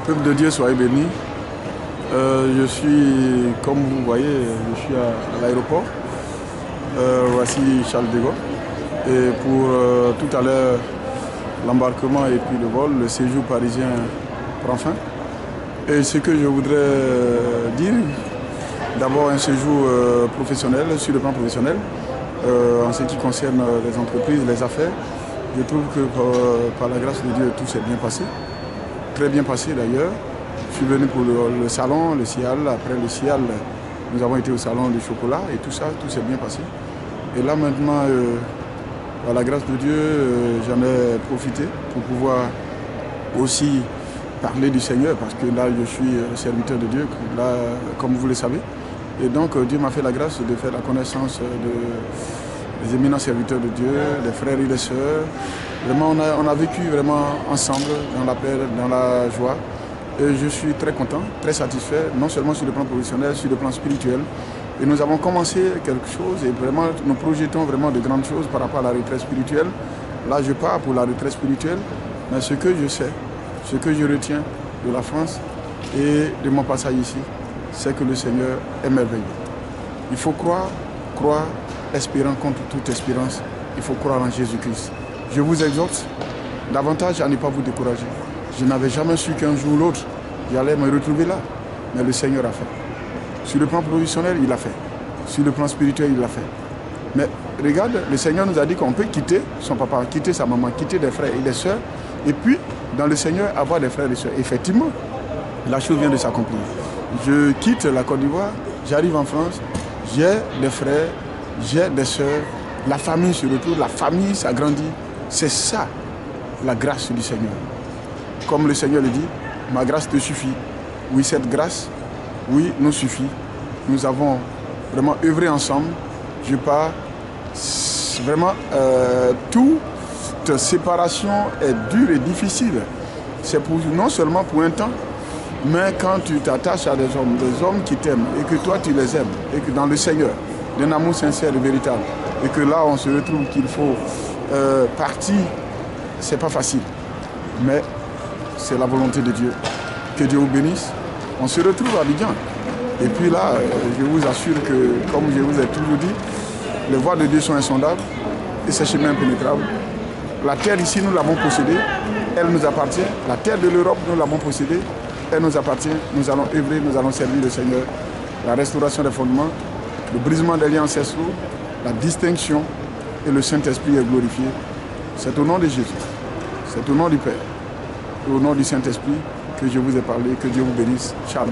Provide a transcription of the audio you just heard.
Peuple de Dieu, soyez bénis. Je suis, comme vous voyez, je suis à l'aéroport. Voici Charles de Gaulle. Et pour tout à l'heure, l'embarquement et puis le vol, le séjour parisien prend fin. Et ce que je voudrais dire, d'abord un séjour professionnel, sur le plan professionnel, en ce qui concerne les entreprises, les affaires. Je trouve que par la grâce de Dieu, tout s'est bien passé. Très bien passé d'ailleurs. Je suis venu pour le salon, le CIAL. Après le CIAL, nous avons été au salon du chocolat et tout ça, tout s'est bien passé. Et là maintenant, par la grâce de Dieu, j'en ai profité pour pouvoir aussi parler du Seigneur, parce que là je suis serviteur de Dieu, là, comme vous le savez. Et donc Dieu m'a fait la grâce de faire la connaissance des éminents serviteurs de Dieu, des frères et des sœurs. Vraiment, on a vécu vraiment ensemble dans la paix, dans la joie. Et je suis très content, très satisfait, non seulement sur le plan professionnel, sur le plan spirituel. Et nous avons commencé quelque chose et vraiment nous projetons vraiment de grandes choses par rapport à la retraite spirituelle. Là, je pars pour la retraite spirituelle, mais ce que je sais, ce que je retiens de la France et de mon passage ici, c'est que le Seigneur est merveilleux. Il faut croire, espérant contre toute espérance. Il faut croire en Jésus-Christ. Je vous exhorte davantage à ne pas vous décourager. Je n'avais jamais su qu'un jour ou l'autre, j'allais me retrouver là. Mais le Seigneur a fait. Sur le plan professionnel, il a fait. Sur le plan spirituel, il l'a fait. Mais regarde, le Seigneur nous a dit qu'on peut quitter son papa, quitter sa maman, quitter des frères et des sœurs, et puis, dans le Seigneur, avoir des frères et des sœurs. Effectivement, la chose vient de s'accomplir. Je quitte la Côte d'Ivoire, j'arrive en France, j'ai des frères, j'ai des sœurs, la famille se retrouve, la famille s'agrandit. C'est ça, la grâce du Seigneur. Comme le Seigneur le dit, ma grâce te suffit. Oui, cette grâce, oui, nous suffit. Nous avons vraiment œuvré ensemble. Je pars. Vraiment, toute séparation est dure et difficile. C'est non seulement pour un temps, mais quand tu t'attaches à des hommes qui t'aiment et que toi tu les aimes, et que dans le Seigneur, d'un amour sincère et véritable, et que là on se retrouve qu'il faut partir, c'est pas facile. Mais c'est la volonté de Dieu. Que Dieu vous bénisse. On se retrouve à Abidjan. Et puis là, je vous assure que, comme je vous ai toujours dit, les voies de Dieu sont insondables et ses chemins impénétrables. La terre ici, nous l'avons possédée, elle nous appartient. La terre de l'Europe, nous l'avons possédée, elle nous appartient. Nous allons œuvrer, nous allons servir le Seigneur. La restauration des fondements, le brisement des liens ancestraux, la distinction et le Saint-Esprit est glorifié. C'est au nom de Jésus, c'est au nom du Père et au nom du Saint-Esprit que je vous ai parlé. Que Dieu vous bénisse. Shalom.